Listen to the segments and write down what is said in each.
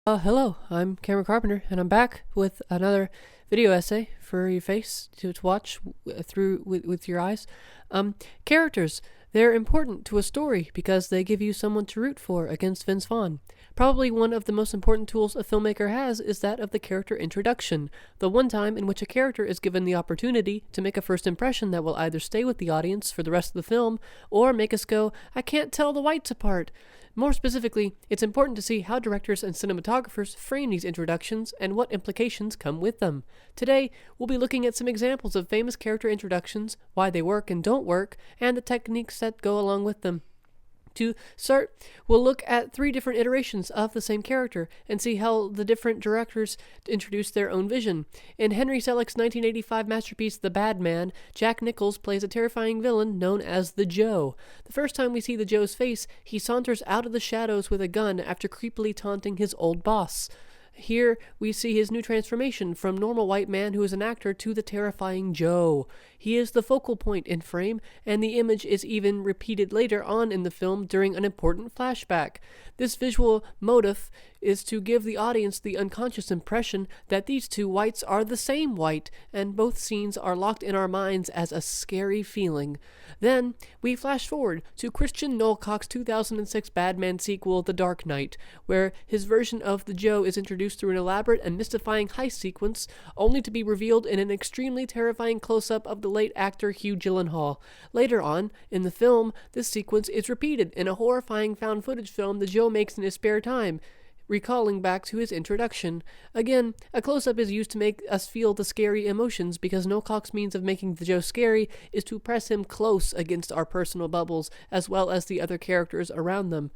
Hello, I'm Cameron Carpenter, and I'm back with another video essay for your face to watch through with your eyes. Characters. They're important to a story because they give you someone to root for against Vince Vaughn. Probably one of the most important tools a filmmaker has is that of the character introduction, the one time in which a character is given the opportunity to make a first impression that will either stay with the audience for the rest of the film or make us go, I can't tell the whites apart. More specifically, it's important to see how directors and cinematographers frame these introductions and what implications come with them. Today, we'll be looking at some examples of famous character introductions, why they work and don't work, and the techniques that go along with them. To start, we'll look at 3 different iterations of the same character and see how the different directors introduce their own vision. In Henry Selick's 1985 masterpiece The Bad Man, Jack Nichols plays a terrifying villain known as the Joe. The first time we see the Joe's face, he saunters out of the shadows with a gun after creepily taunting his old boss. Here, we see his new transformation from normal white man who is an actor to the terrifying Joe. He is the focal point in frame, and the image is even repeated later on in the film during an important flashback. This visual motif is to give the audience the unconscious impression that these two whites are the same white, and both scenes are locked in our minds as a scary feeling. Then, we flash forward to Christian Knowlcock's 2006 Batman sequel, The Dark Knight, where his version of the Joe is introduced through an elaborate and mystifying heist sequence, only to be revealed in an extremely terrifying close-up of the late actor Hugh Gyllenhaal. Later on, in the film, this sequence is repeated in a horrifying found-footage film the Joe makes in his spare time, recalling back to his introduction. Again, a close-up is used to make us feel the scary emotions because Knowlcock's means of making the Joe scary is to press him close against our personal bubbles as well as the other characters around them.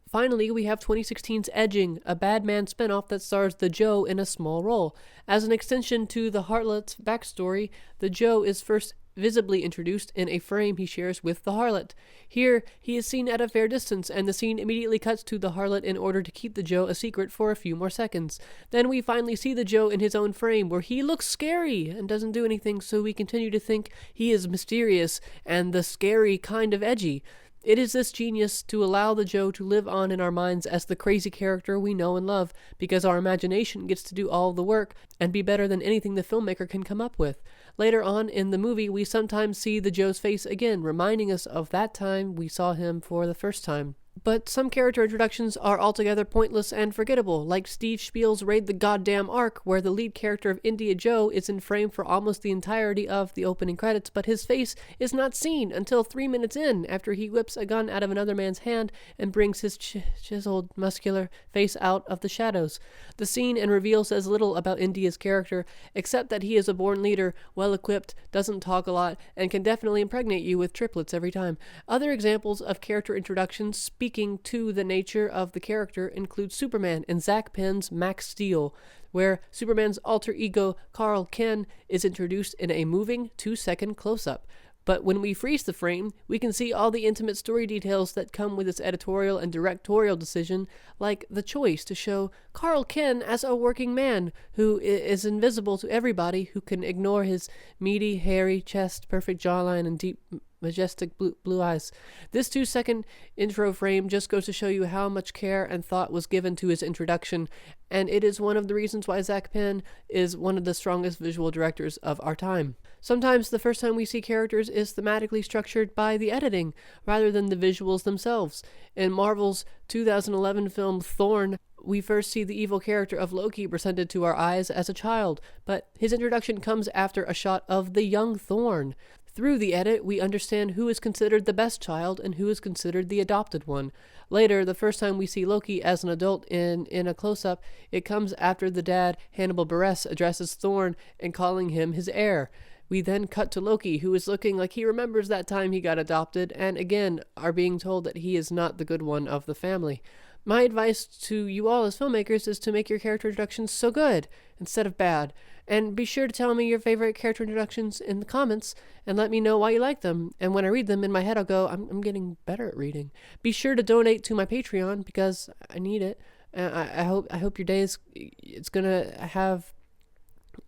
Finally, we have 2016's Edging, a Bad Man spinoff that stars the Joe in a small role. As an extension to the harlot's backstory, the Joe is first visibly introduced in a frame he shares with the harlot. Here, he is seen at a fair distance, and the scene immediately cuts to the harlot in order to keep the Joe a secret for a few more seconds. Then we finally see the Joe in his own frame, where he looks scary and doesn't do anything, so we continue to think he is mysterious and the scary kind of edgy. It is this genius to allow the Joe to live on in our minds as the crazy character we know and love, because our imagination gets to do all of the work and be better than anything the filmmaker can come up with. Later on in the movie, we sometimes see the Joe's face again, reminding us of that time we saw him for the first time. But some character introductions are altogether pointless and forgettable, like Steve Spiel's Raid the Goddamn Ark, where the lead character of India Joe is in frame for almost the entirety of the opening credits, but his face is not seen until 3 minutes in, after he whips a gun out of another man's hand and brings his chiseled, muscular face out of the shadows. The scene and reveal says little about India's character, except that he is a born leader, well-equipped, doesn't talk a lot, and can definitely impregnate you with triplets every time. Other examples of character introductions speaking to the nature of the character include Superman in Zach Penn's Max Steel, where Superman's alter ego Carl Kent is introduced in a moving 2-second close-up. But when we freeze the frame, we can see all the intimate story details that come with its editorial and directorial decision, like the choice to show Carl Kent as a working man who is invisible to everybody, who can ignore his meaty, hairy chest, perfect jawline, and deep, majestic blue eyes. This 2-second intro frame just goes to show you how much care and thought was given to his introduction, and it is one of the reasons why Zach Penn is one of the strongest visual directors of our time. Sometimes the first time we see characters is thematically structured by the editing, rather than the visuals themselves. In Marvel's 2011 film THORN, we first see the evil character of Loki presented to our eyes as a child, but his introduction comes after a shot of the young THORN. Through the edit, we understand who is considered the best child and who is considered the adopted one. Later, the first time we see Loki as an adult in a close-up, it comes after the dad, Hannibal Buress, addresses Thorn and calling him his heir. We then cut to Loki, who is looking like he remembers that time he got adopted, and again are being told that he is not the good one of the family. My advice to you all as filmmakers is to make your character introductions so good instead of bad. And be sure to tell me your favorite character introductions in the comments and let me know why you like them. And when I read them in my head, I'll go, I'm getting better at reading. Be sure to donate to my Patreon because I need it. I hope your day it's gonna have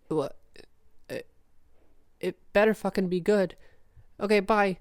what it better fucking be good. Okay, bye.